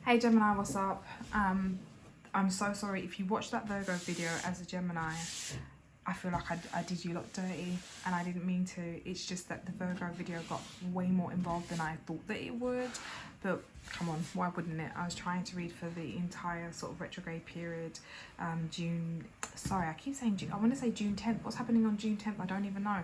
Hey Gemini, what's up? I'm so sorry if you watched that Virgo video as a Gemini. I feel like I did you lot dirty and I didn't mean to. It's just that the Virgo video got way more involved than I thought that it would. But come on, why wouldn't it? I was trying to read for the entire sort of retrograde period. Sorry, I keep saying June. I want to say June 10th. What's happening on June 10th? I don't even know.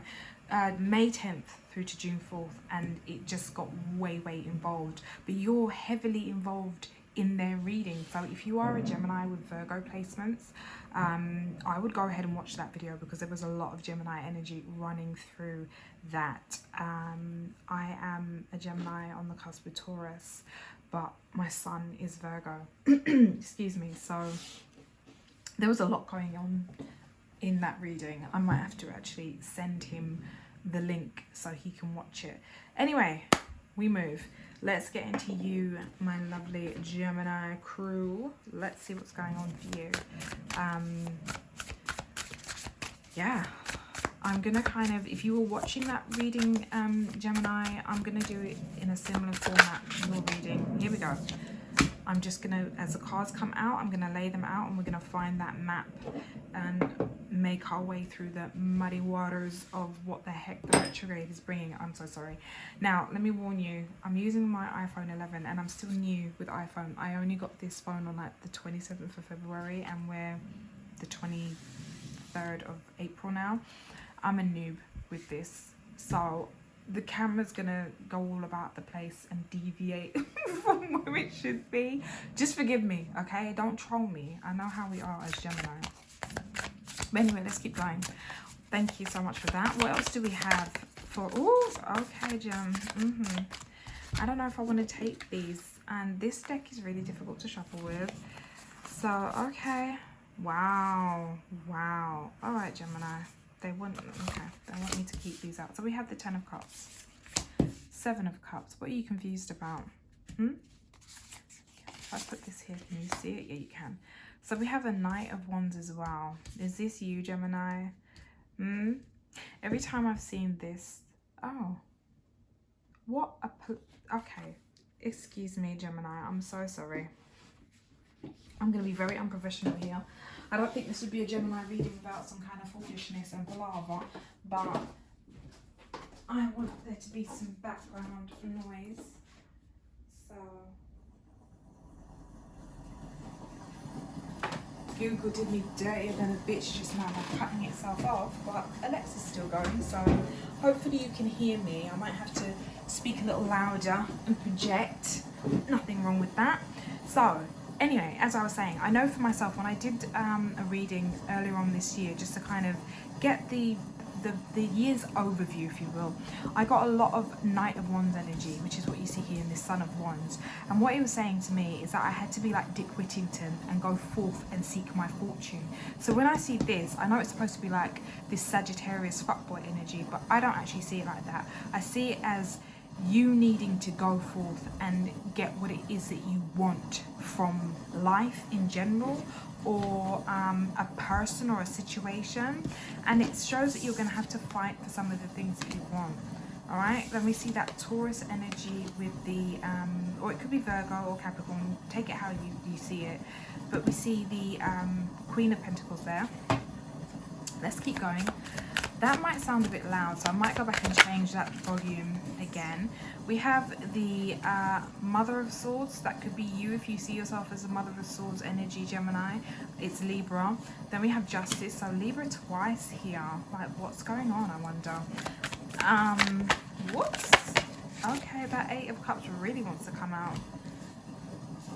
May 10th through to June 4th, and it just got way involved. But you're heavily involved in their reading, so if you are a Gemini with Virgo placements, I would go ahead and watch that video because there was a lot of Gemini energy running through that. I am a Gemini on the cusp with Taurus, but my sun is Virgo. Excuse me. So there was a lot going on in that reading. I might have to actually send him the link so he can watch it. Anyway, we move. Let's get into you, my lovely Gemini crew. Let's see what's going on for you. Yeah, I'm gonna kind of, if you were watching that reading, Gemini, I'm gonna do it in a similar format to your reading. Here we go. I'm just gonna, as the cards come out, I'm gonna lay them out and we're gonna find that map and make our way through the muddy waters of what the heck the retrograde is bringing. I'm so sorry. Now, let me warn you, I'm using my iPhone 11 and I'm still new with iPhone. I only got this phone on like the 27th of February and we're the 23rd of April now. I'm a noob with this. So the camera's gonna go all about the place and deviate from where it should be. Just forgive me, okay? Don't troll me. I know how we are as Gemini. But anyway, let's keep going. Thank you so much for that. What else do we have for... Oh, okay, Gem. I don't know if I want to take these. And this deck is really difficult to shuffle with. So, okay. Wow. Wow. All right, Gemini. They want me to keep these out. So we have the 10 of Cups. 7 of Cups. What are you confused about? If I put this here, can you see it? Yeah, you can. So we have a Knight of Wands as well. Is this you, Gemini? Every time I've seen this... Oh. What a... Okay. Excuse me, Gemini. I'm so sorry. I'm going to be very unprofessional here. I don't think this would be a Gemini reading without some kind of foolishness and palaver. But I want there to be some background noise. So... Google did me dirtier than a bitch just now by cutting itself off, but Alexa's still going, so hopefully you can hear me. I might have to speak a little louder and project. Nothing wrong with that. So anyway, as I was saying, I know for myself when I did a reading earlier on this year, just to kind of get the year's overview, if you will, I got a lot of Knight of Wands energy, which is what you see here in this Son of Wands. And what he was saying to me is that I had to be like Dick Whittington and go forth and seek my fortune. So when I see this, I know it's supposed to be like this Sagittarius fuckboy energy, but I don't actually see it like that. I see it as you needing to go forth and get what it is that you want from life in general, or a person or a situation, and it shows that you're going to have to fight for some of the things that you want. All right, then we see that Taurus energy with the or it could be Virgo or Capricorn, take it how you see it, but we see the Queen of Pentacles there. Let's keep going. That might sound a bit loud, so I might go back and change that volume again. We have the Mother of Swords. That could be you if you see yourself as a Mother of Swords energy, Gemini. It's Libra. Then we have Justice. So Libra twice here. Like, what's going on, I wonder? Whoops. Okay, that 8 of Cups really wants to come out.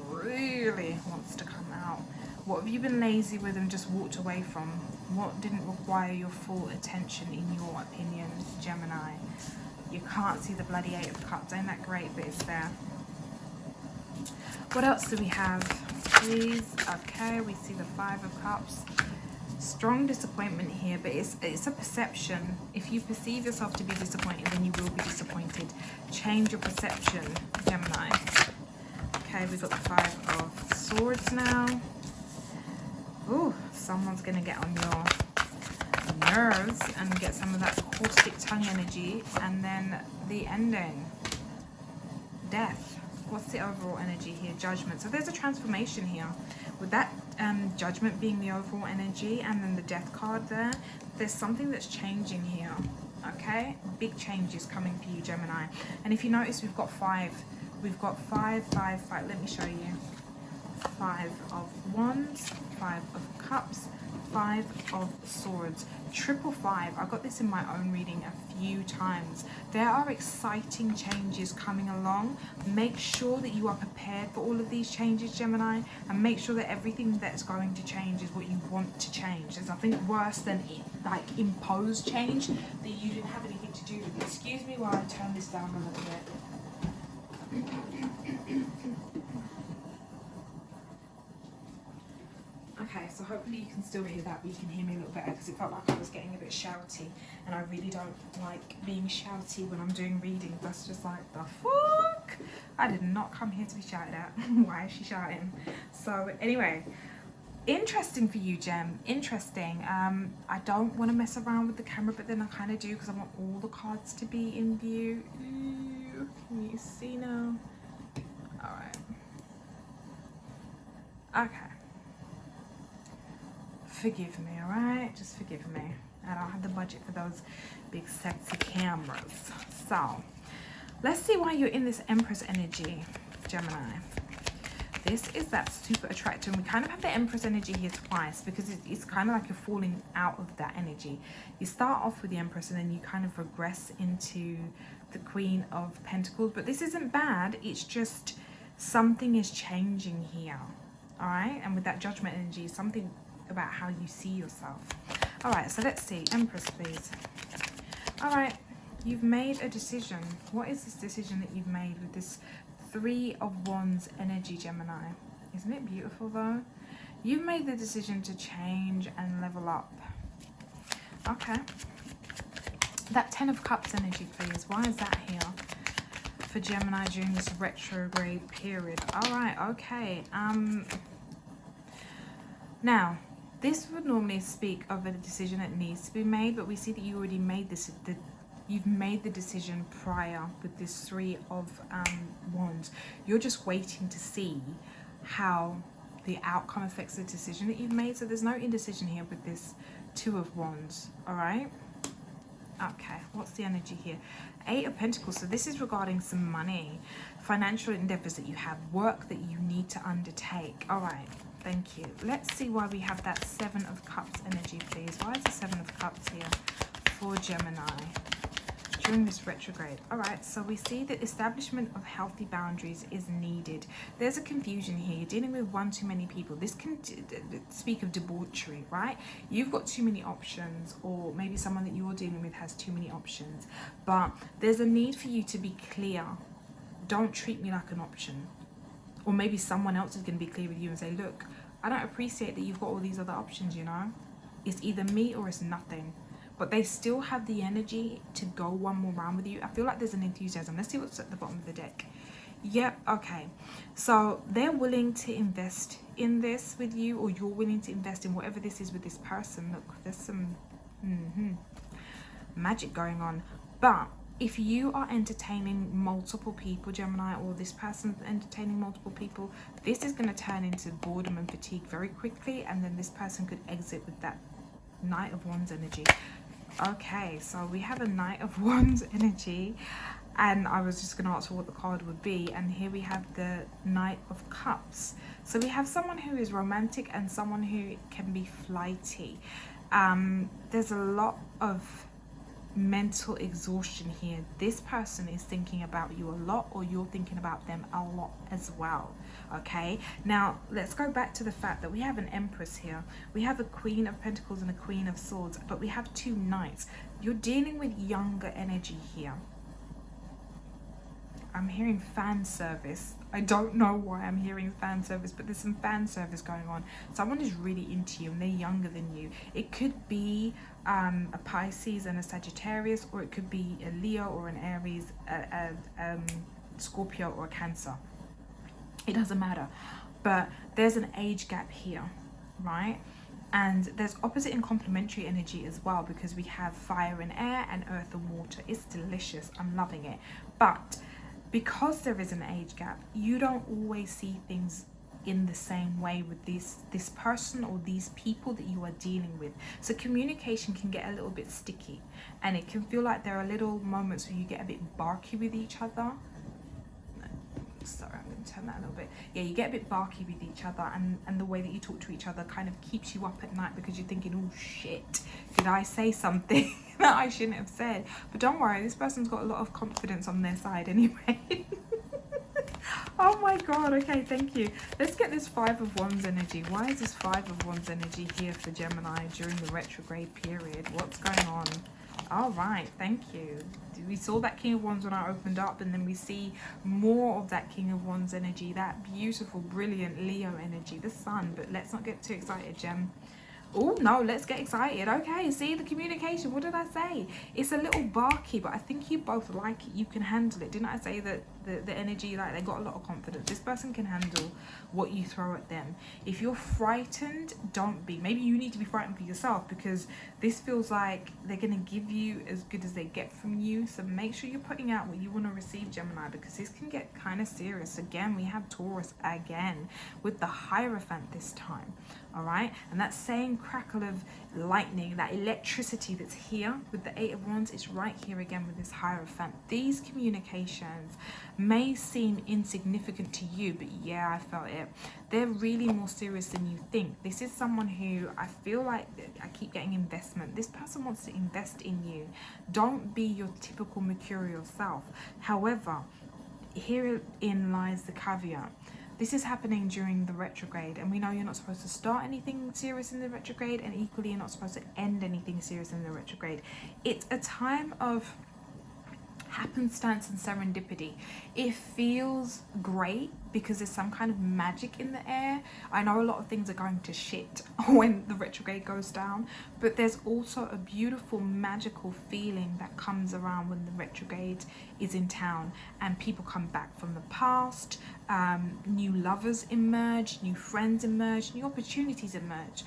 Really wants to come out. What have you been lazy with and just walked away from? What didn't require your full attention in your opinion, Gemini? You can't see the bloody 8 of Cups. Ain't that great? But it's there. What else do we have, please? Okay, we see the 5 of Cups. Strong disappointment here, but it's a perception. If you perceive yourself to be disappointed, then you will be disappointed. Change your perception, Gemini. Okay, we've got the 5 of Swords now. Ooh, someone's going to get on your nerves and get some of that caustic tongue energy. And then the ending. Death. What's the overall energy here? Judgment. So there's a transformation here. With that judgment being the overall energy and then the death card there, there's something that's changing here. Okay? Big changes coming for you, Gemini. And if you notice, we've got five. We've got five. Let me show you. 5 of Wands, 5 of Cups, 5 of Swords, triple 5. I got this in my own reading a few times. There are exciting changes coming along. Make sure that you are prepared for all of these changes, Gemini, and make sure that everything that's going to change is what you want to change. There's nothing worse than like imposed change that you didn't have anything to do with. Excuse me while I turn this down a little bit. Okay, so hopefully you can still hear that, but you can hear me a little better because it felt like I was getting a bit shouty, and I really don't like being shouty when I'm doing readings. That's just like, the fuck? I did not come here to be shouted at. Why is she shouting? So anyway, interesting for you, Gem. Interesting. I don't want to mess around with the camera, but then I kind of do because I want all the cards to be in view. Ooh, can you see now? All right. Okay. Forgive me, all right? Just forgive me. I don't have the budget for those big sexy cameras. So let's see why you're in this Empress energy, Gemini. This is that super attractive, and we kind of have the Empress energy here twice because it's kind of like you're falling out of that energy. You start off with the Empress and then you kind of regress into the Queen of Pentacles, but this isn't bad. It's just something is changing here, all right? And with that Judgment energy, something about how you see yourself. All right, so let's see. Empress, please. All right, you've made a decision. What is this decision that you've made with this 3 of Wands energy, Gemini? Isn't it beautiful though? You've made the decision to change and level up. Okay. That 10 of Cups energy, please. Why is that here for Gemini during this retrograde period? All right, okay. Now, this would normally speak of a decision that needs to be made, but we see that you already made this. You've made the decision prior with this 3 of Wands. You're just waiting to see how the outcome affects the decision that you've made. So there's no indecision here with this 2 of Wands. All right. Okay. What's the energy here? 8 of Pentacles. So this is regarding some money, financial endeavors that you have, work that you need to undertake. All right. Thank you. Let's see why we have that 7 of Cups energy, please. Why is the 7 of Cups here for Gemini during this retrograde? All right, so we see that establishment of healthy boundaries is needed. There's a confusion here. You're dealing with one too many people. This can speak of debauchery, right? You've got too many options, or maybe someone that you're dealing with has too many options. But there's a need for you to be clear. Don't treat me like an option. Or maybe someone else is going to be clear with you and say, look, I don't appreciate that you've got all these other options, you know. It's either me or it's nothing. But they still have the energy to go one more round with you. I feel like there's an enthusiasm. Let's see what's at the bottom of the deck. Yep, okay. So they're willing to invest in this with you, or you're willing to invest in whatever this is with this person. Look, there's some magic going on. But if you are entertaining multiple people, Gemini, or this person's entertaining multiple people, this is going to turn into boredom and fatigue very quickly, and then this person could exit with that Knight of Wands energy. Okay, so we have a Knight of Wands energy, and I was just going to ask for what the card would be, and here we have the Knight of Cups. So we have someone who is romantic and someone who can be flighty. There's a lot of mental exhaustion here. This person is thinking about you a lot, or you're thinking about them a lot as well. Okay, now let's go back to the fact that we have an Empress here. We have a Queen of Pentacles and a Queen of Swords, but we have 2 Knights. You're dealing with younger energy here. I'm hearing fan service. I don't know why I'm hearing fan service, but there's some fan service going on. Someone is really into you and they're younger than you. It could be a Pisces and a Sagittarius, or it could be a Leo or an Aries, a Scorpio or a Cancer. It doesn't matter. But there's an age gap here, right? And there's opposite and complementary energy as well, because we have fire and air and earth and water. It's delicious. I'm loving it. But because there is an age gap, you don't always see things in the same way with this person or these people that you are dealing with. So communication can get a little bit sticky, and it can feel like there are little moments where you get a bit barky with each other. Sorry, I'm going to turn that a little bit. Yeah, you get a bit barky with each other, and the way that you talk to each other kind of keeps you up at night because you're thinking, oh shit, did I say something that I shouldn't have said? But don't worry, this person's got a lot of confidence on their side anyway. Oh my god, okay, thank you. Let's get this Five of Wands energy. Why is this Five of Wands energy here for Gemini during the retrograde period? What's going on? All right, thank you. We saw that King of Wands when I opened up, and then we see more of that King of Wands energy, that beautiful, brilliant Leo energy, the sun. But let's not get too excited, Gem. Oh no, let's get excited. Okay, see the communication. What did I say? It's a little barky, but I think you both like it. You can handle it. Didn't I say that the energy, like, they got a lot of confidence? This person can handle what you throw at them. If you're frightened, don't be. Maybe you need to be frightened for yourself, because this feels like they're going to give you as good as they get from you. So make sure you're putting out what you want to receive, Gemini, because this can get kind of serious. Again, we have Taurus again with the Hierophant this time. All right, and that same crackle of lightning, that electricity that's here with the Eight of Wands, is right here again with this Hierophant. These communications may seem insignificant to you, but yeah, I felt it. They're really more serious than you think. This is someone who I feel like I keep getting investment. This person wants to invest in you. Don't be your typical mercurial self. However, herein lies the caveat. This is happening during the retrograde, and we know you're not supposed to start anything serious in the retrograde, and equally you're not supposed to end anything serious in the retrograde. It's a time of happenstance and serendipity. It feels great because there's some kind of magic in the air. I know a lot of things are going to shit when the retrograde goes down, but there's also a beautiful magical feeling that comes around when the retrograde is in town and people come back from the past. New lovers emerge, new friends emerge, new opportunities emerge,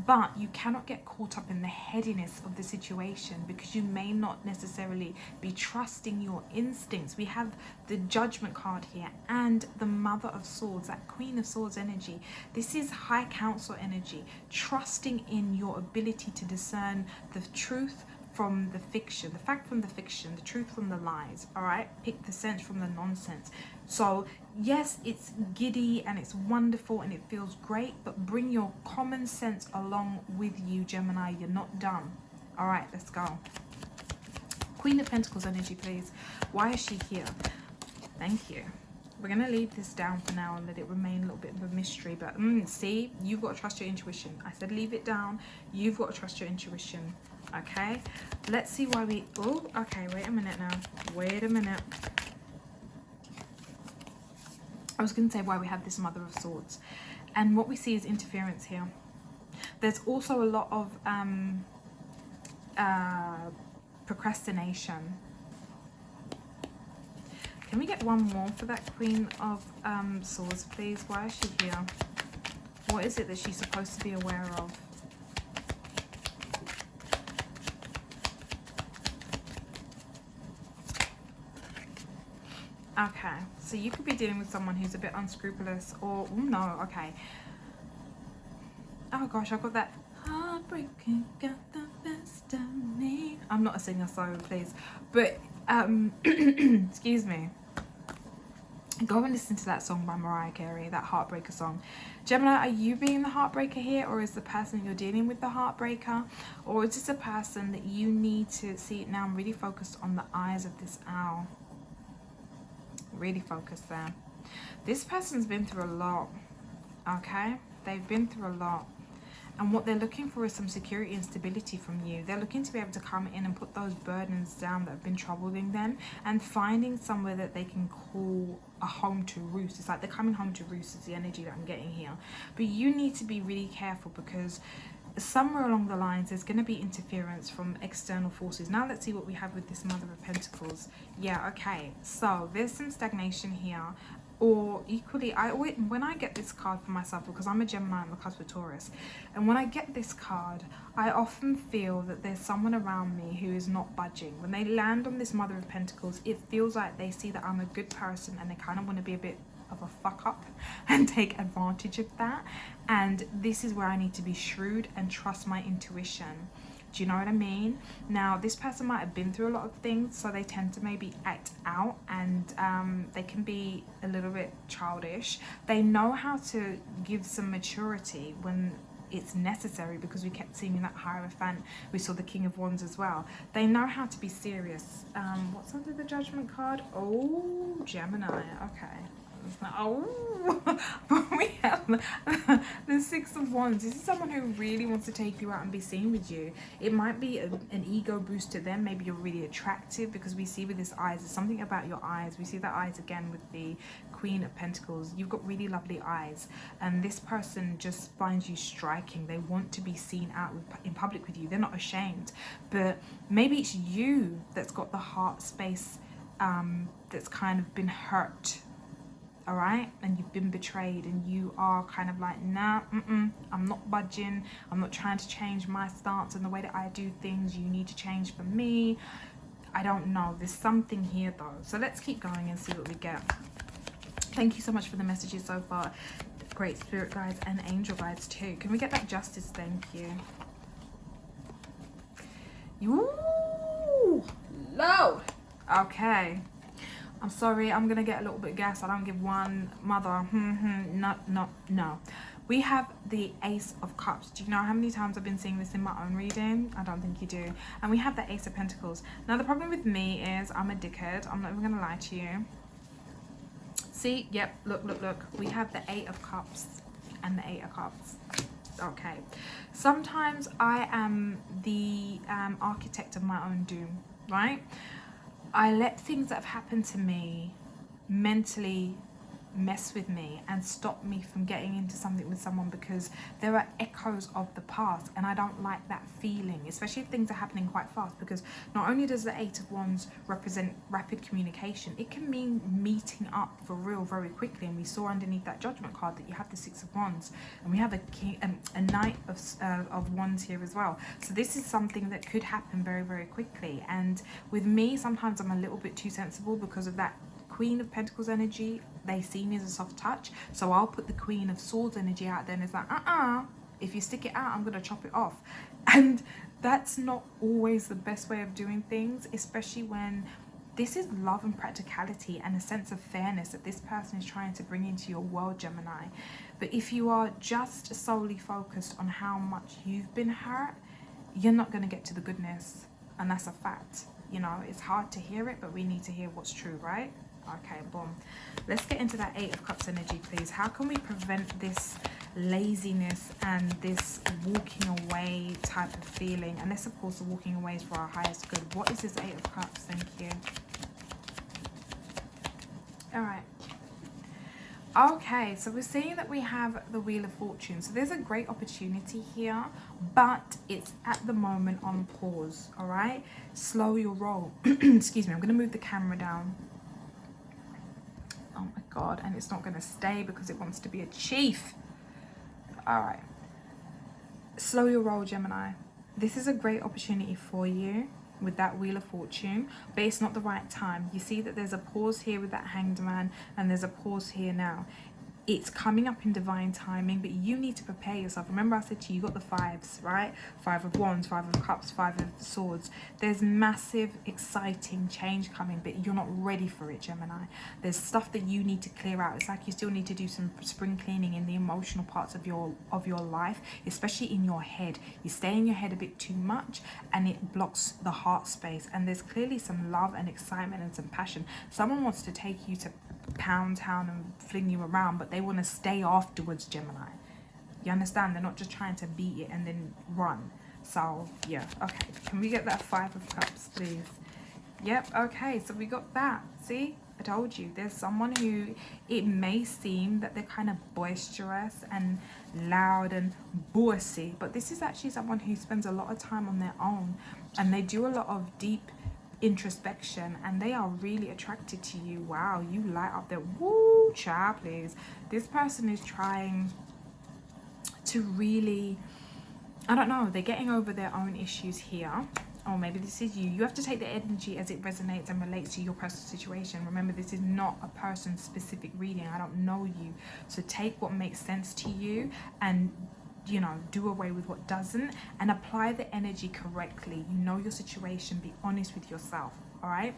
but you cannot get caught up in the headiness of the situation because you may not necessarily be trusting your instincts. We have the Judgment card here and the Mother of Swords, that Queen of Swords energy. This is High Council energy, trusting in your ability to discern the truth from the fiction, the fact from the fiction, the truth from the lies. All right, pick the sense from the nonsense. So yes, it's giddy and it's wonderful and it feels great, but bring your common sense along with you, Gemini. You're not dumb. All right, let's go. Queen of Pentacles energy, please. Why is she here? Thank you. We're going to leave this down for now and let it remain a little bit of a mystery. But see, you've got to trust your intuition. I said leave it down. You've got to trust your intuition. Okay, let's see why we... Oh, okay, wait a minute now. Wait a minute. I was going to say why we have this Mother of Swords. And what we see is interference here. There's also a lot of procrastination. Can we get one more for that Queen of Swords, please? Why is she here? What is it that she's supposed to be aware of? Okay, so you could be dealing with someone who's a bit unscrupulous, or oh no, okay. Oh gosh, I've got that heartbreaking got the best of me. I'm not a singer, so please, but excuse me. Go and listen to that song by Mariah Carey, that heartbreaker song. Gemini, are you being the heartbreaker here, or is the person you're dealing with the heartbreaker, or is this a person that you need to see it now? I'm really focused on the eyes of this owl. Really focus there. This person's been through a lot. Okay, they've been through a lot, and what they're looking for is some security and stability from you. They're looking to be able to come in and put those burdens down that have been troubling them, and finding somewhere that they can call a home to roost. It's like they're coming home to roost is the energy that I'm getting here. But you need to be really careful, because somewhere along the lines there's going to be interference from external forces. Now let's see what we have with this Mother of Pentacles. Yeah, okay, so there's some stagnation here. Or equally, I always, when I get this card for myself, because I'm a Gemini, I'm a cusp of Taurus, and when I get this card, I often feel that there's someone around me who is not budging. When they land on this Mother of Pentacles, it feels like they see that I'm a good person and they kind of want to be a bit of a fuck up and take advantage of that. And this is where I need to be shrewd and trust my intuition. Do you know what I mean? Now, this person might have been through a lot of things, so they tend to maybe act out, and they can be a little bit childish. They know how to give some maturity when it's necessary, because we kept seeing that Hierophant. We saw the King of Wands as well. They know how to be serious. What's under the Judgment card? Oh, Gemini. Okay. Oh, but we have the Six of Wands. This is someone who really wants to take you out and be seen with you. It might be an ego boost to them. Maybe you're really attractive, because we see with this eyes, there's something about your eyes. We see the eyes again with the Queen of Pentacles. You've got really lovely eyes, and this person just finds you striking. They want to be seen out in public with you. They're not ashamed, but maybe it's you that's got the heart space that's kind of been hurt. All right, and you've been betrayed, and you are kind of like, nah, I'm not budging. I'm not trying to change my stance and the way that I do things. You need to change for me. I don't know. There's something here though. So let's keep going and see what we get. Thank you so much for the messages so far. Great spirit guides and angel guides too. Can we get that justice? Thank you. Ooh, loud. Okay. I'm sorry, I'm gonna get a little bit gassed. I don't give one mother. No. We have the Ace of Cups. Do you know how many times I've been seeing this in my own reading? I don't think you do. And we have the Ace of Pentacles. Now the problem with me is I'm a dickhead. I'm not even gonna lie to you. See, yep, look. We have the Eight of Cups and the Eight of Cups. Okay. Sometimes I am the architect of my own doom, right? I let things that have happened to me mentally mess with me and stop me from getting into something with someone, because there are echoes of the past, and I don't like that feeling, especially if things are happening quite fast, because not only does the Eight of Wands represent rapid communication, it can mean meeting up for real very quickly. And we saw underneath that Judgment card that you have the Six of Wands, and we have a Knight of Wands here as well. So this is something that could happen very, very quickly. And with me, sometimes I'm a little bit too sensible because of that Queen of Pentacles energy. They see me as a soft touch, so I'll put the Queen of Swords energy out there, and it's like, if you stick it out, I'm gonna chop it off. And that's not always the best way of doing things, especially when this is love and practicality and a sense of fairness that this person is trying to bring into your world, Gemini. But if you are just solely focused on how much you've been hurt, you're not going to get to the goodness, and that's a fact. You know, it's hard to hear it, but we need to hear what's true, right? Okay, boom. Let's get into that Eight of Cups energy, please. How can we prevent this laziness and this walking away type of feeling? Unless, of course, the walking away is for our highest good. What is this Eight of Cups? Thank you. All right. Okay, so we're seeing that we have the Wheel of Fortune. So there's a great opportunity here, but it's at the moment on pause, all right? Slow your roll. Excuse me, I'm going to move the camera down. Oh my God, and it's not going to stay because it wants to be a chief. All right. Slow your roll, Gemini. This is a great opportunity for you with that Wheel of Fortune, but it's not the right time. You see that there's a pause here with that Hanged Man, and there's a pause here now. It's coming up in divine timing, but you need to prepare yourself. Remember I said to you, you got the fives, right? Five of Wands, Five of Cups, Five of Swords. There's massive, exciting change coming, but you're not ready for it, Gemini. There's stuff that you need to clear out. It's like you still need to do some spring cleaning in the emotional parts of your life, especially in your head. You stay in your head a bit too much, and it blocks the heart space. And there's clearly some love and excitement and some passion. Someone wants to take you to Pound Town and fling you around, but they want to stay afterwards, Gemini. You understand? They're not just trying to beat it and then run. So yeah, okay, can we get that Five of Cups, please? Yep, okay, so we got that. See, I told you, there's someone who, it may seem that they're kind of boisterous and loud and bossy, but this is actually someone who spends a lot of time on their own, and they do a lot of deep introspection, and they are really attracted to you. Wow, you light up their woo, child, please. This person is trying to really, I don't know, they're getting over their own issues here. Or maybe this is you. You have to take the energy as it resonates and relates to your personal situation. Remember, this is not a person-specific reading. I don't know you. So take what makes sense to you and, you know, do away with what doesn't, and apply the energy correctly. You know your situation. Be honest with yourself, all right?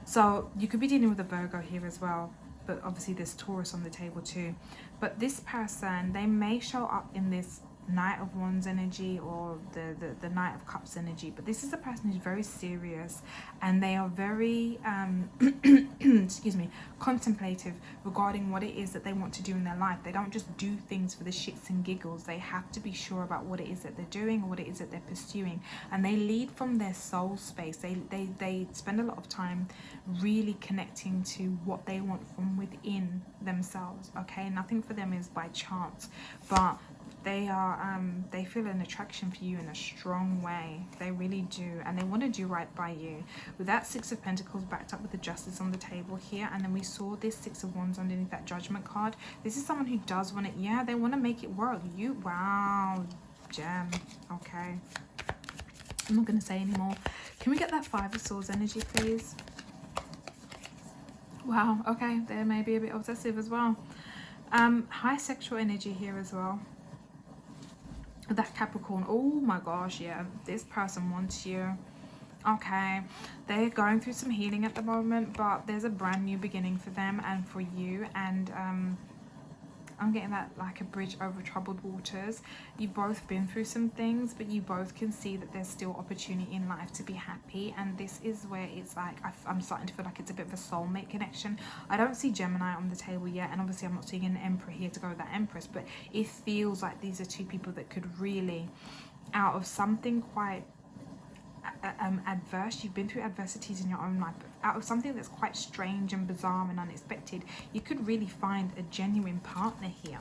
So you could be dealing with a Virgo here as well, but obviously there's Taurus on the table too. But this person, they may show up in this Knight of Wands energy or the Knight of Cups energy, but this is a person who's very serious, and they are very excuse me, contemplative regarding what it is that they want to do in their life. They don't just do things for the shits and giggles. They have to be sure about what it is that they're doing or what it is that they're pursuing, and they lead from their soul space. They spend a lot of time really connecting to what they want from within themselves. Okay, nothing for them is by chance, but they are they feel an attraction for you in a strong way. They really do, and they want to do right by you. With that Six of Pentacles backed up with the Justice on the table here, and then we saw this Six of Wands underneath that Judgment card. This is someone who does want it. Yeah, they want to make it work. You, wow, gem. Okay, I'm not going to say anymore. Can we get that Five of Swords energy, please? Wow, okay, they may be a bit obsessive as well. High sexual energy here as well. That Capricorn, oh my gosh, yeah, this person wants you. Okay, they're going through some healing at the moment, but there's a brand new beginning for them and for you. And I'm getting that like a bridge over troubled waters. You've both been through some things, but you both can see that there's still opportunity in life to be happy. And this is where it's like I'm starting to feel like it's a bit of a soulmate connection. I don't see Gemini on the table yet, and obviously I'm not seeing an Emperor here to go with that Empress, but it feels like these are two people that could really, out of something quite adverse, you've been through adversities in your own life, but out of something that's quite strange and bizarre and unexpected, you could really find a genuine partner here.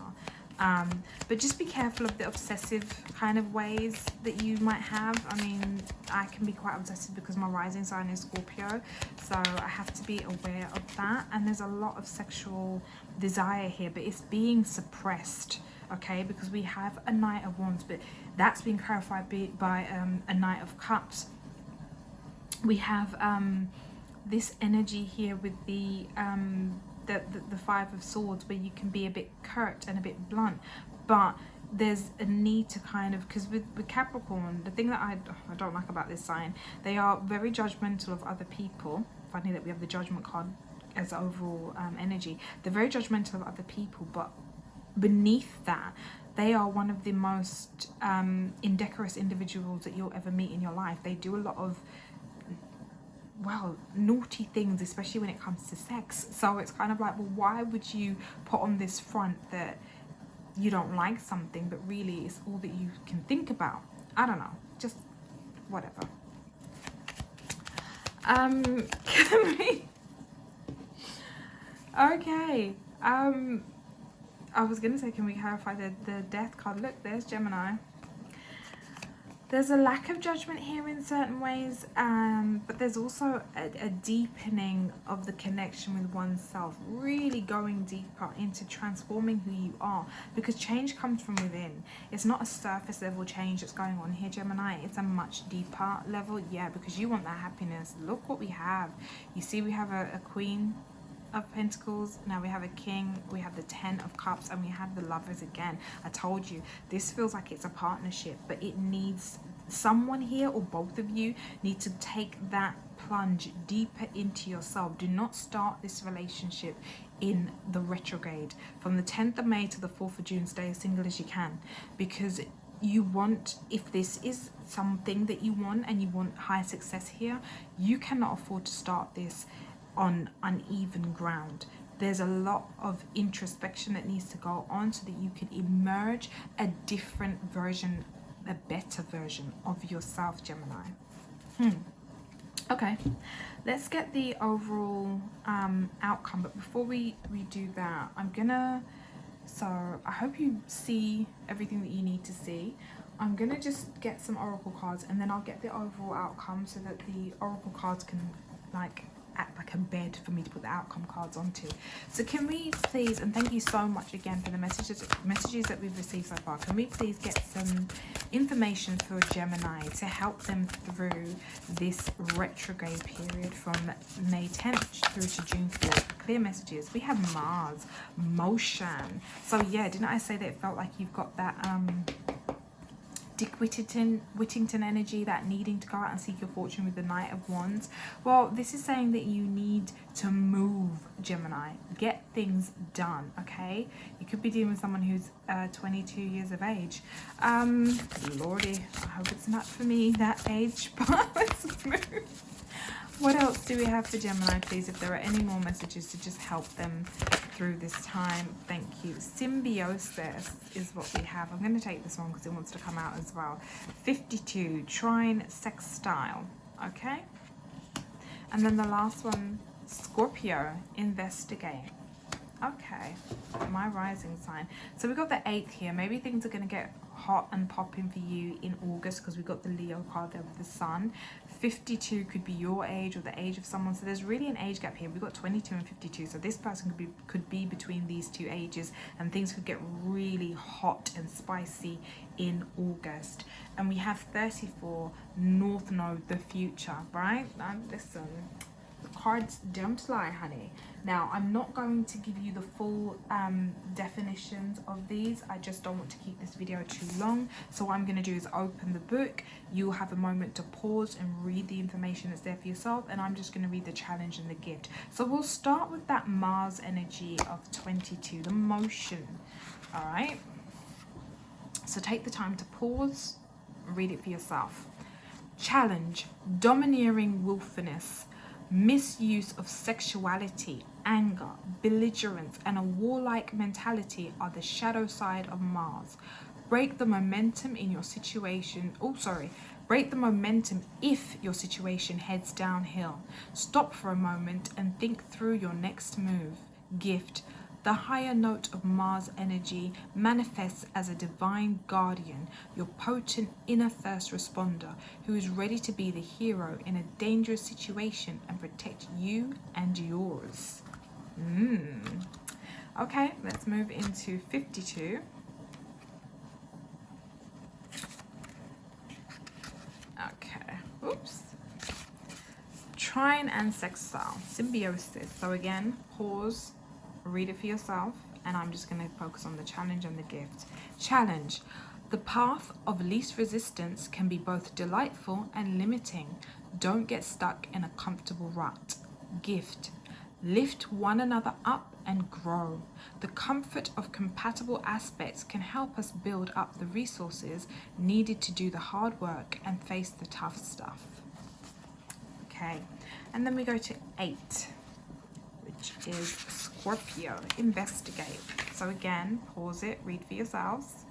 But just be careful of the obsessive kind of ways that you might have. I mean, I can be quite obsessive because my rising sign is Scorpio, so I have to be aware of that. And there's a lot of sexual desire here, but it's being suppressed, okay, because we have a Knight of Wands, but that's been clarified by a Knight of Cups. We have this energy here with the Five of Swords, where you can be a bit curt and a bit blunt, but there's a need to kind of, because with Capricorn, the thing that I don't like about this sign, they are very judgmental of other people. Funny that we have the Judgment card as overall energy. They're very judgmental of other people, but beneath that, they are one of the most indecorous individuals that you'll ever meet in your life. They do a lot of, well, naughty things, especially when it comes to sex. So it's kind of like, well, why would you put on this front that you don't like something, but really it's all that you can think about? I don't know, just whatever. Can we... Okay, I was gonna say, can we clarify the Death card? Look, there's Gemini. There's a lack of judgment here in certain ways, but there's also a deepening of the connection with oneself, really going deeper into transforming who you are, because change comes from within. It's not a surface level change that's going on here, Gemini. It's a much deeper level, yeah, because you want that happiness. Look what we have. You see, we have a Queen of Pentacles, now we have a King, we have the Ten of Cups, and we have the Lovers again. I told you, this feels like it's a partnership, but it needs someone here, or both of you need to take that plunge deeper into yourself. Do not start this relationship in the retrograde. From the 10th of May to the 4th of June, stay as single as you can, because you want, if this is something that you want and you want high success here, you cannot afford to start this on uneven ground. There's a lot of introspection that needs to go on so that you can emerge a different version, a better version of yourself, Gemini. Okay, let's get the overall outcome, but before we do that, I'm gonna, so I hope you see everything that you need to see. I'm going to just get some oracle cards, and then I'll get the overall outcome so that the oracle cards can like act like a bed for me to put the outcome cards onto. So can we please, and thank you so much again for the messages that we've received so far, can we please get some information for Gemini to help them through this retrograde period from May 10th through to June 4th? Clear messages. We have Mars, motion. So yeah, didn't I say that it felt like you've got that Dick Whittington energy, that needing to go out and seek your fortune with the Knight of Wands? Well, this is saying that you need to move, Gemini. Get things done, okay? You could be dealing with someone who's 22 years of age. Lordy, I hope it's not for me, that age, but let's move. What else do we have for Gemini, please? If there are any more messages to just help them through this time. Thank you. Symbiosis is what we have. I'm going to take this one because it wants to come out as well. 52, trine sextile. Okay. And then the last one, Scorpio, investigate. Okay, my rising sign. So we got the 8th here. Maybe things are going to get hot and popping for you in August because we got the Leo card there with the sun. 52 could be your age or the age of someone. So there's really an age gap here. We've got 22 and 52. So this person could be between these two ages, and things could get really hot and spicy in August. And we have 34, North Node, the future, right? Now, listen. Cards don't lie, honey. Now, I'm not going to give you the full definitions of these. I just don't want to keep this video too long. So what I'm going to do is open the book. You'll have a moment to pause and read the information that's there for yourself. And I'm just going to read the challenge and the gift. So we'll start with that Mars energy of 22, the motion. All right. So take the time to pause, read it for yourself. Challenge, domineering willfulness, misuse of sexuality, anger, belligerence, and a warlike mentality are the shadow side of Mars. Break the momentum in your situation. Break the momentum if your situation heads downhill. Stop for a moment and think through your next move. Gift. The higher note of Mars energy manifests as a divine guardian, your potent inner first responder who is ready to be the hero in a dangerous situation and protect you and yours. Okay, let's move into 52. Okay, oops. Trine and sextile, symbiosis. So again, pause. Read it for yourself, and I'm just going to focus on the challenge and the gift. Challenge. The path of least resistance can be both delightful and limiting. Don't get stuck in a comfortable rut. Gift. Lift one another up and grow. The comfort of compatible aspects can help us build up the resources needed to do the hard work and face the tough stuff. Okay, and then we go to 8. Which is Scorpio, investigate. So again, pause it, read for yourselves.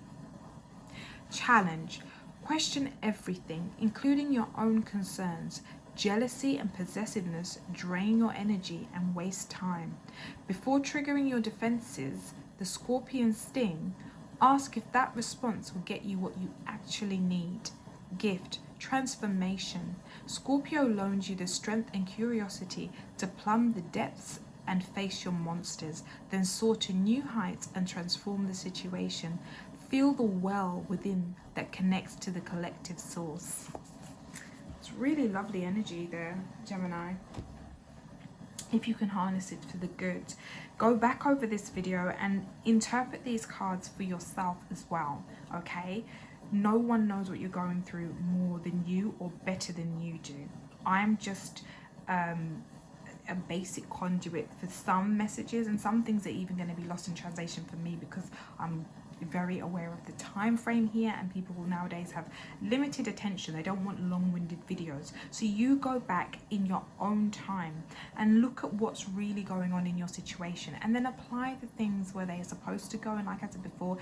Challenge, question everything, including your own concerns. Jealousy and possessiveness drain your energy and waste time. Before triggering your defenses, the Scorpion sting, ask if that response will get you what you actually need. Gift, transformation. Scorpio loans you the strength and curiosity to plumb the depths and face your monsters, then soar to new heights and transform the situation. Feel the well within that connects to the collective source. It's really lovely energy there, Gemini. If you can harness it for the good. Go back over this video and interpret these cards for yourself as well, okay? No one knows what you're going through more than you or better than you do. I'm just a basic conduit for some messages, and some things are even going to be lost in translation for me because I'm very aware of the time frame here, and people will nowadays have limited attention. They don't want long-winded videos. So you go back in your own time and look at what's really going on in your situation, and then apply the things where they are supposed to go. And like I said before,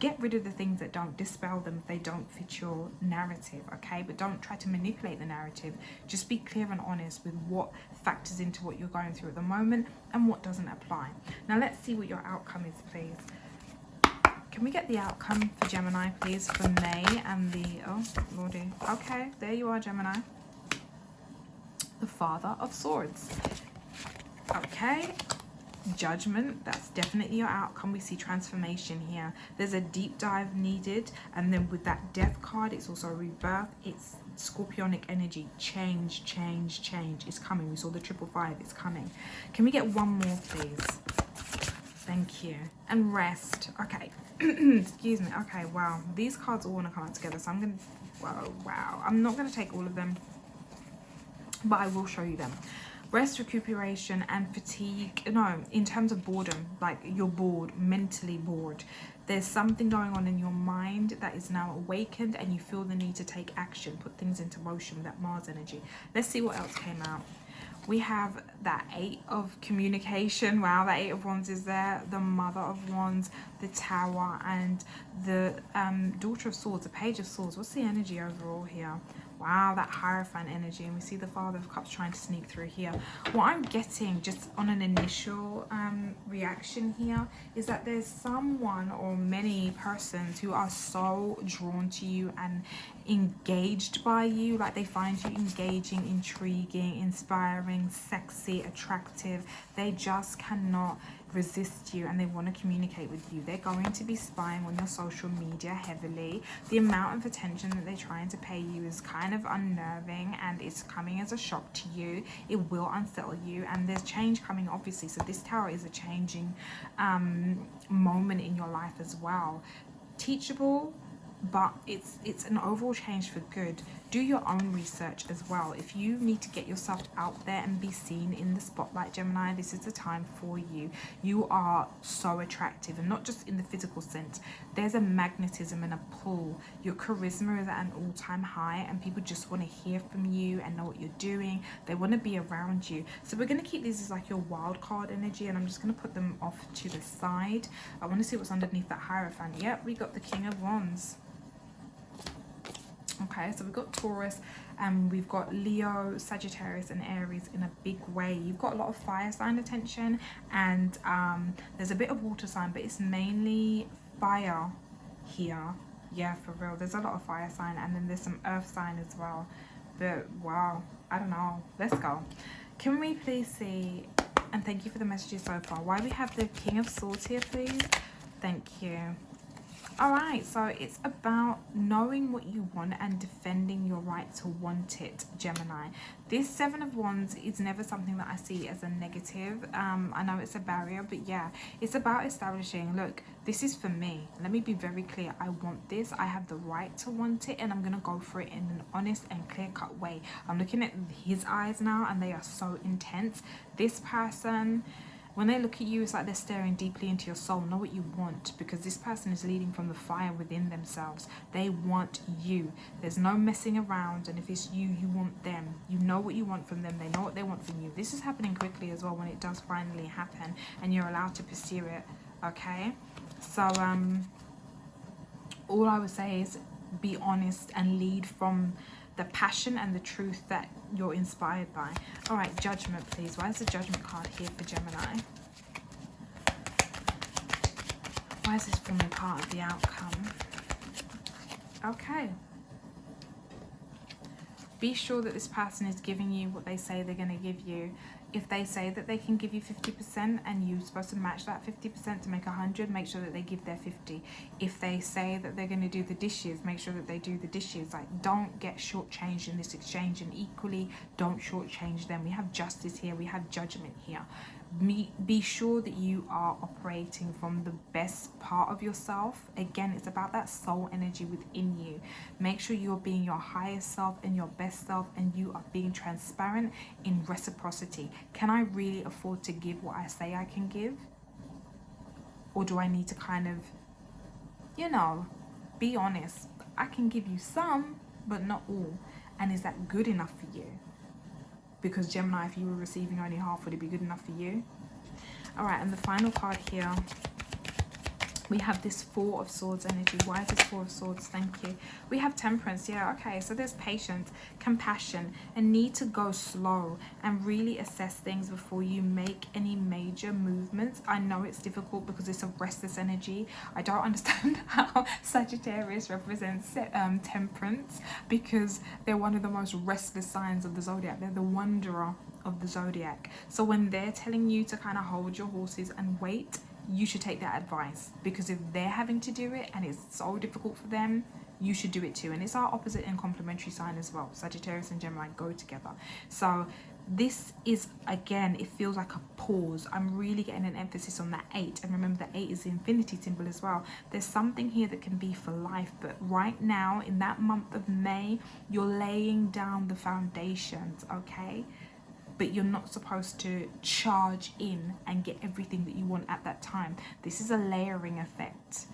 get rid of the things that don't, dispel them if they don't fit your narrative, okay? But don't try to manipulate the narrative. Just be clear and honest with what factors into what you're going through at the moment and what doesn't apply. Now let's see what your outcome is, please. Can we get the outcome for Gemini, please, for May and the... Oh, Lordy. Okay, there you are, Gemini. The Father of Swords. Okay. Judgment, that's definitely your outcome. We see transformation here. There's a deep dive needed, and then with that Death card, it's also rebirth. It's Scorpionic energy. Change, change, change is coming. We saw the 555, it's coming. Can we get one more, please? Thank you. And rest. Okay. Excuse me. Okay, wow. These cards all want to come out together, so I'm going to... Wow. I'm not going to take all of them, but I will show you them. Rest, recuperation, and fatigue. No, in terms of boredom, like you're bored, mentally bored. There's something going on in your mind that is now awakened, and you feel the need to take action, put things into motion, that Mars energy. Let's see what else came out. We have that 8 of communication. Wow, that 8 of Wands is there. The Mother of Wands, the Tower, and the Daughter of Swords, the Page of Swords. What's the energy overall here? Wow, that Hierophant energy. And we see the Father of Cups trying to sneak through here. What I'm getting just on an initial reaction here is that there's someone or many persons who are so drawn to you and engaged by you. Like they find you engaging, intriguing, inspiring, sexy, attractive. They just cannot resist you, and they want to communicate with you. They're going to be spying on your social media heavily. The amount of attention that they're trying to pay you is kind of unnerving, and it's coming as a shock to you. It will unsettle you, and there's change coming, obviously. So this Tower is a changing moment in your life as well. Teachable, but it's an overall change for good. Do your own research as well. If you need to get yourself out there and be seen in the spotlight, Gemini, this is the time for you. You are so attractive, and not just in the physical sense. There's a magnetism and a pull. Your charisma is at an all-time high, and people just want to hear from you and know what you're doing. They want to be around you. So we're going to keep these as like your wild card energy, and I'm just going to put them off to the side. I want to see what's underneath that Hierophant. Yep, we got the King of Wands. Okay, so we've got Taurus, and we've got Leo, Sagittarius, and Aries in a big way. You've got a lot of fire sign attention, and there's a bit of water sign, but it's mainly fire here. Yeah, for real. There's a lot of fire sign, and then there's some earth sign as well. But wow, I don't know. Let's go. Can we please see, and thank you for the messages so far, why we have the King of Swords here, please? Thank you. All right, so it's about knowing what you want and defending your right to want it, Gemini. This 7 of Wands is never something that I see as a negative. I know it's a barrier, but yeah, it's about establishing, look, this is for me. Let me be very clear. I want this. I have the right to want it, and I'm going to go for it in an honest and clear-cut way. I'm looking at his eyes now, and they are so intense. This person, when they look at you, it's like they're staring deeply into your soul. Know what you want, because this person is leading from the fire within themselves. They want you. There's no messing around, and if it's you, you want them. You know what you want from them. They know what they want from you. This is happening quickly as well when it does finally happen, and you're allowed to pursue it, okay? So, all I would say is be honest and lead from the passion and the truth that you're inspired by. All right, Judgment, please. Why is the Judgment card here for Gemini? Why is this forming part of the outcome? Okay. Be sure that this person is giving you what they say they're going to give you. If they say that they can give you 50% and you're supposed to match that 50% to make 100, make sure that they give their 50. If they say that they're going to do the dishes, make sure that they do the dishes. Like, don't get shortchanged in this exchange, and equally don't shortchange them. We have justice here. We have judgment here. Be sure that you are operating from the best part of yourself. Again, it's about that soul energy within you. Make sure you're being your highest self and your best self, and you are being transparent in reciprocity. Can I really afford to give what I say I can give? Or do I need to kind of, you know, be honest? I can give you some, but not all. And is that good enough for you? Because Gemini, if you were receiving only half, would it be good enough for you? All right, and the final card here We have this Four of Swords energy. Why is this Four of Swords? Thank you. We have Temperance. Yeah, okay. So there's patience, compassion, and need to go slow and really assess things before you make any major movements. I know it's difficult because it's a restless energy. I don't understand how Sagittarius represents Temperance, because they're one of the most restless signs of the zodiac. They're the wanderer of the zodiac. So when they're telling you to kind of hold your horses and wait, you should take that advice, because if they're having to do it and it's so difficult for them, you should do it too. And it's our opposite and complementary sign as well. Sagittarius and Gemini go together. So this is, again, it feels like a pause. I'm really getting an emphasis on that 8. And remember, the 8 is the infinity symbol as well. There's something here that can be for life. But right now, in that month of May, you're laying down the foundations, okay? But you're not supposed to charge in and get everything that you want at that time. This is a layering effect,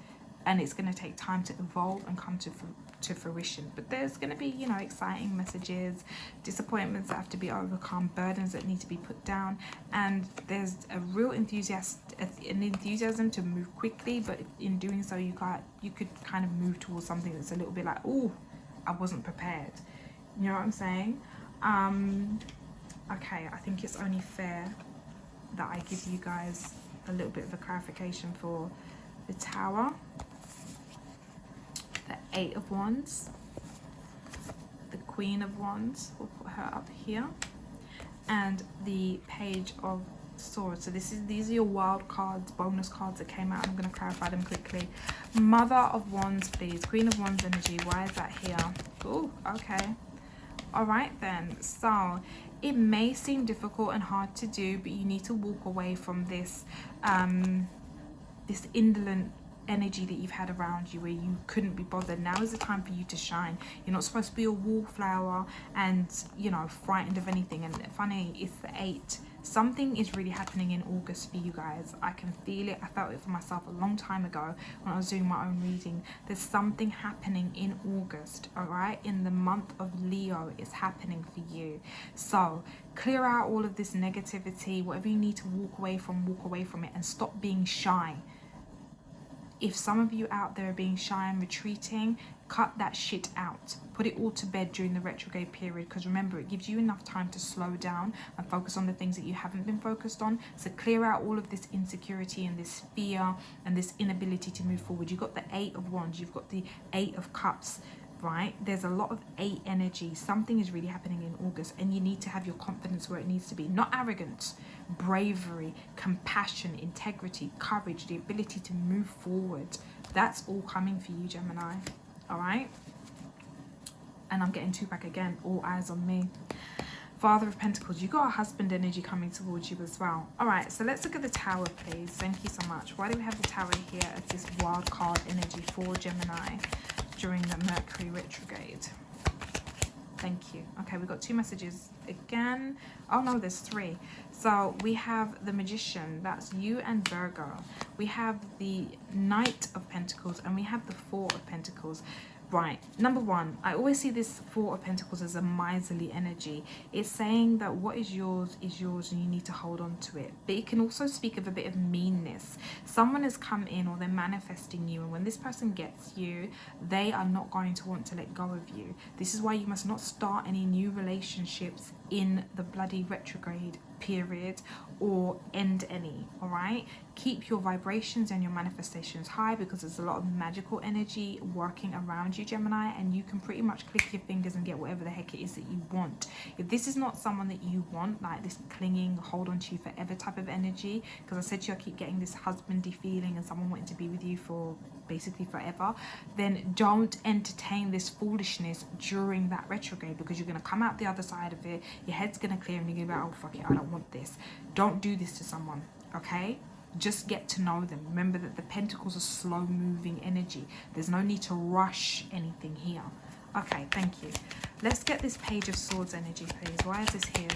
and it's going to take time to evolve and come to fruition. But there's going to be, you know, exciting messages, disappointments that have to be overcome, burdens that need to be put down, and there's a real enthusiasm to move quickly. But in doing so, you could kind of move towards something that's a little bit like, oh, I wasn't prepared. You know what I'm saying? Okay, I think it's only fair that I give you guys a little bit of a clarification for the Tower, the 8 of Wands, the Queen of Wands, we'll put her up here, and the Page of Swords. So these are your wild cards, bonus cards that came out. I'm going to clarify them quickly. Mother of Wands, please. Queen of Wands energy, why is that here? Oh, okay. All right then, so it may seem difficult and hard to do, but you need to walk away from this this indolent energy that you've had around you where you couldn't be bothered. Now is the time for you to shine. You're not supposed to be a wallflower and, you know, frightened of anything. And funny, it's the 8. Something is really happening in August for you guys. I can feel it. I felt it for myself a long time ago when I was doing my own reading. There's something happening in August, all right? In the month of Leo, it's happening for you. So clear out all of this negativity. Whatever you need to walk away from it, and stop being shy. If some of you out there are being shy and retreating, cut that shit out. Put it all to bed during the retrograde period, because remember, it gives you enough time to slow down and focus on the things that you haven't been focused on. So clear out all of this insecurity and this fear and this inability to move forward. You've got the 8 of Wands, you've got the 8 of Cups, right? There's a lot of 8 energy. Something is really happening in August, and you need to have your confidence where it needs to be. Not arrogance, bravery, compassion, integrity, courage, the ability to move forward. That's all coming for you, Gemini. All right? And I'm getting 2 back again. All eyes on me. Father of Pentacles, you got a husband energy coming towards you as well. All right, so let's look at the Tower, please. Thank you so much. Why do we have the Tower here as this wild card energy for Gemini during the Mercury Retrograde? Thank you. Okay, we've got 2 messages again. Oh no, there's 3. So we have the Magician, that's you and Virgo. We have the Knight of Pentacles, and we have the 4 of Pentacles. Right, number 1, I always see this 4 of Pentacles as a miserly energy. It's saying that what is yours and you need to hold on to it. But it can also speak of a bit of meanness. Someone has come in, or they're manifesting you, and when this person gets you, they are not going to want to let go of you. This is why you must not start any new relationships in the bloody retrograde period, or end any. All right, keep your vibrations and your manifestations high, because there's a lot of magical energy working around you, Gemini, and you can pretty much click your fingers and get whatever the heck it is that you want. If this is not someone that you want, like this clinging, hold on to you forever type of energy, because I said to you, I keep getting this husbandy feeling and someone wanting to be with you for basically forever, then don't entertain this foolishness during that retrograde, because you're going to come out the other side of it, your head's going to clear, and you're going to be like, oh fuck it, I don't want this. Don't do this to someone, okay? Just get to know them. Remember that the Pentacles are slow moving energy. There's no need to rush anything here. Okay, thank you. Let's get this Page of Swords energy, please. Why is this here?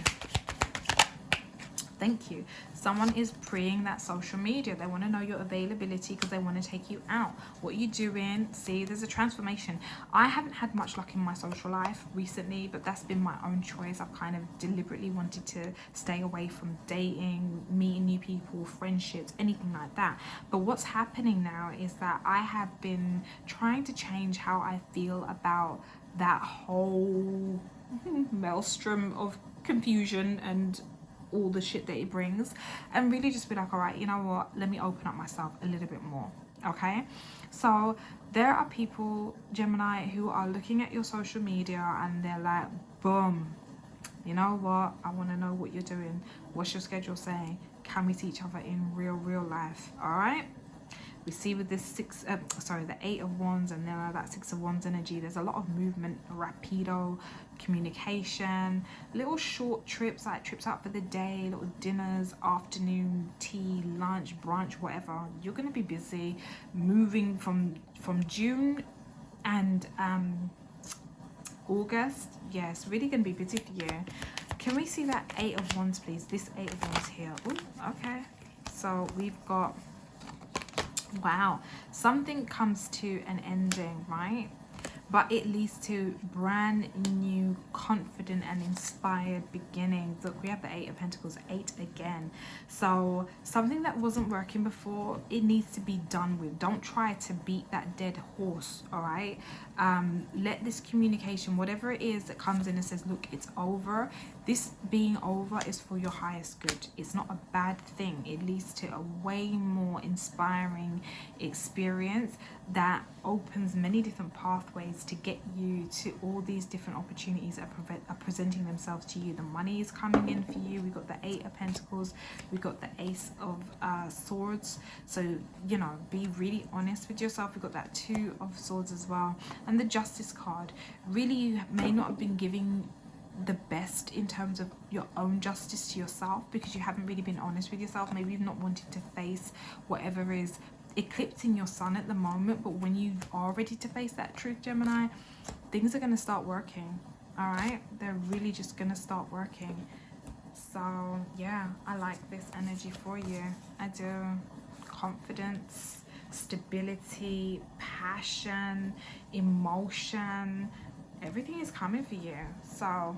Thank you. Someone is preying that social media. They want to know your availability because they want to take you out. What you doing? See, there's a transformation. I haven't had much luck in my social life recently, but that's been my own choice. I've kind of deliberately wanted to stay away from dating, meeting new people, friendships, anything like that. But what's happening now is that I have been trying to change how I feel about that whole maelstrom of confusion and all the shit that it brings, and really just be like, all right, you know what, let me open up myself a little bit more. Okay, so there are people, Gemini, who are looking at your social media and they're like, boom, you know what, I want to know what you're doing, what's your schedule saying, can we see each other in real life? All right, we see with this the 8 of Wands, and then that 6 of Wands energy, there's a lot of movement, rapido, communication, little short trips, like trips out for the day, little dinners, afternoon tea, lunch, brunch, whatever. You're going to be busy moving from June and August. Yes, really going to be busy for you. Can we see that 8 of Wands, please? This 8 of Wands here. Ooh, okay, so we've got, wow, something comes to an ending, right? But it leads to brand new, confident and inspired beginnings. Look, we have the 8 of Pentacles, 8 again. So something that wasn't working before, it needs to be done with. Don't try to beat that dead horse, all right? Let this communication, whatever it is that comes in and says, look, it's over. This being over is for your highest good. It's not a bad thing. It leads to a way more inspiring experience that opens many different pathways to get you to all these different opportunities that are presenting themselves to you. The money is coming in for you. We got the 8 of Pentacles, we got the Ace of Swords. So, you know, be really honest with yourself. We got that 2 of Swords as well, and the Justice card. Really, you may not have been giving the best in terms of your own justice to yourself because you haven't really been honest with yourself. Maybe you've not wanted to face whatever is eclipsing your sun at the moment, but when you are ready to face that truth, Gemini, things are going to start working. All right, they're really just going to start working. So yeah, I like this energy for you. I do. Confidence, stability, passion, emotion, everything is coming for you. So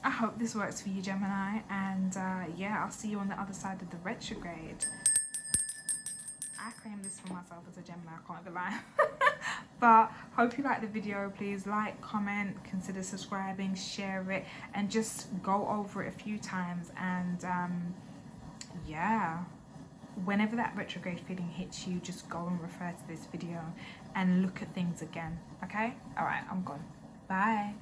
I hope this works for you, Gemini, and yeah, I'll see you on the other side of the retrograde. I claim this for myself as a Gemini, I can't even lie. But hope you like the video. Please like, comment, consider subscribing, share it, and just go over it a few times. And yeah, whenever that retrograde feeling hits you, just go and refer to this video and look at things again. Okay, all right, I'm gone. Bye.